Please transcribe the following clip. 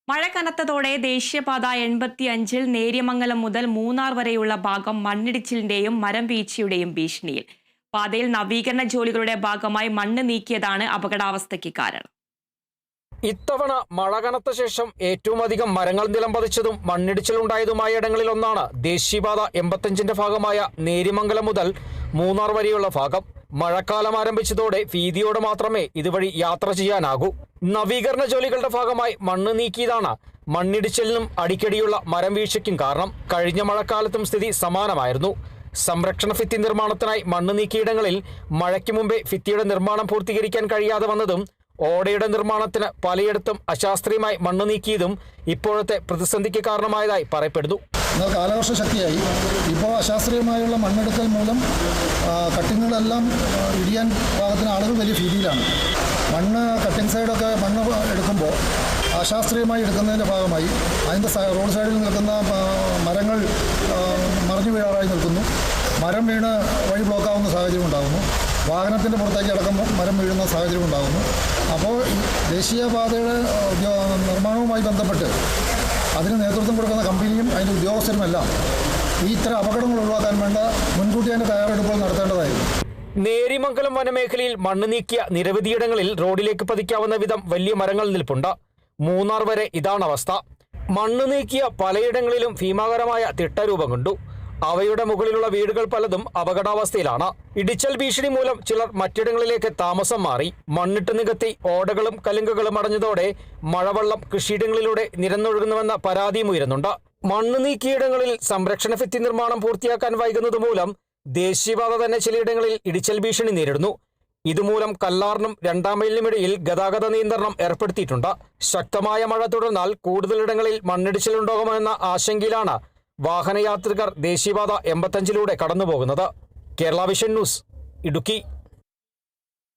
മഴ കനത്തതോടെ ദേശീയപാത 85-ൽ നേര്യമംഗലം മുതൽ മൂന്നാർ വരെയുള്ള ഭാഗം മണ്ണിടിച്ചിലിന്റെയും മരം വീഴ്ചയുടെയും ഭീഷണിയിൽ. പാതയിൽ നവീകരണ ജോലികളുടെ ഭാഗമായി മണ്ണ് നീക്കിയതാണ് അപകടാവസ്ഥയ്ക്ക് കാരണം. ഇത്തവണ മഴ കനത്ത ശേഷം ഏറ്റവും അധികം മരങ്ങൾ നിലംപതിച്ചതും മണ്ണിടിച്ചിലുണ്ടായതുമായ ഇടങ്ങളിലൊന്നാണ് ദേശീയപാത 85ന്റെ ഭാഗമായ നേര്യമംഗലം മുതൽ മൂന്നാർ വരെയുള്ള ഭാഗം. മഴക്കാലം ആരംഭിച്ചതോടെ ഭീതിയോടെ മാത്രമേ ഇതുവഴി യാത്ര ചെയ്യാനാകൂ. നവീകരണ ജോലികളുടെ ഭാഗമായി മണ്ണ് നീക്കിയതാണ് മണ്ണിടിച്ചിലിനും അടിക്കടിയുള്ള മരം വീഴ്ചയ്ക്കും കാരണം. കഴിഞ്ഞ മഴക്കാലത്തും സ്ഥിതി സമാനമായിരുന്നു. സംരക്ഷണ ഭിത്തി നിർമ്മാണത്തിനായി മണ്ണ് നീക്കിയിടങ്ങളിൽ മഴയ്ക്ക് മുമ്പേ ഭിത്തിയുടെ നിർമ്മാണം പൂർത്തീകരിക്കാൻ കഴിയാതെ വന്നതും ഓടയുടെ നിർമ്മാണത്തിന് പലയിടത്തും അശാസ്ത്രീയമായി മണ്ണ് നീക്കിയതും ഇപ്പോഴത്തെ പ്രതിസന്ധിക്ക് കാരണമായതായി പറയപ്പെടുന്നു. എന്നാൽ കാലവർഷ ശക്തിയായി ഇപ്പോൾ അശാസ്ത്രീയമായുള്ള മണ്ണെടുക്കൽ മൂലം കട്ടിങ്ങുകളെല്ലാം ഇടിയാൻ പാകത്തിന് ആളുകൾ വലിയ ഭീതിയിലാണ്. മണ്ണ് കട്ടിങ് സൈഡൊക്കെ മണ്ണ് എടുക്കുമ്പോൾ അശാസ്ത്രീയമായി എടുക്കുന്നതിൻ്റെ ഭാഗമായി അതിൻ്റെ റോഡ് സൈഡിൽ നിൽക്കുന്ന മരങ്ങൾ മറിഞ്ഞു വീഴാറായി നിൽക്കുന്നു. മരം വീണ് വഴി ബ്ലോക്കാവുന്ന സാഹചര്യം ഉണ്ടാകുന്നു. വാഹനത്തിൻ്റെ പുറത്തേക്ക് അടക്കം മരം വീഴുന്ന സാഹചര്യം ഉണ്ടാകുന്നു. അപ്പോൾ ദേശീയപാതയുടെ നിർമ്മാണവുമായി ബന്ധപ്പെട്ട് അതിന് നേതൃത്വം കൊടുക്കുന്ന കമ്പനിയും അതിൻ്റെ ഉദ്യോഗസ്ഥരുമെല്ലാം ഈ ഇത്തരം അപകടങ്ങൾ ഒഴിവാക്കാൻ വേണ്ട മുൻകൂട്ടി അതിൻ്റെ തയ്യാറെടുപ്പുകൾ നടത്തേണ്ടതായിരുന്നു. നേര്യമംഗലം വനമേഖലയിൽ മണ്ണ് നീക്കിയ നിരവധിയിടങ്ങളിൽ റോഡിലേക്ക് പതിക്കാവുന്ന വിധം വലിയ മരങ്ങൾ നിൽപ്പുണ്ട്. മൂന്നാർ വരെ ഇതാണ് അവസ്ഥ. മണ്ണ് നീക്കിയ പലയിടങ്ങളിലും ഭീമാകരമായ തിട്ടരൂപം കണ്ടു. അവയുടെ മുകളിലുള്ള വീടുകൾ പലതും അപകടാവസ്ഥയിലാണ്. ഇടിച്ചൽ ഭീഷണി മൂലം ചിലർ മറ്റിടങ്ങളിലേക്ക് താമസം മാറി. മണ്ണിട്ട് നികത്തി ഓടകളും കലുങ്കുകളും അടഞ്ഞതോടെ മഴവെള്ളം കൃഷിയിടങ്ങളിലൂടെ നിരന്നൊഴുകുന്നുവെന്ന പരാതിയും ഉയരുന്നുണ്ട്. മണ്ണ് നീക്കിയിടങ്ങളിൽ സംരക്ഷണ ഭിത്തി നിർമ്മാണം പൂർത്തിയാക്കാൻ വൈകുന്നത് മൂലം ദേശീയപാത തന്നെ ചിലയിടങ്ങളിൽ ഇടിച്ചൽ ഭീഷണി നേരിടുന്നു. ഇതുമൂലം കല്ലാറിനും 2-ാം മൈലിനുമിടയിൽ ഗതാഗത നിയന്ത്രണം ഏർപ്പെടുത്തിയിട്ടുണ്ട്. ശക്തമായ മഴ തുടർന്നാൽ കൂടുതലിടങ്ങളിൽ മണ്ണിടിച്ചിലുണ്ടാകുമെന്ന ആശങ്കയിലാണ് വാഹനയാത്രികർ ദേശീയപാത 85-ലൂടെ കടന്നുപോകുന്നത്. Kerala vision news, Idukki.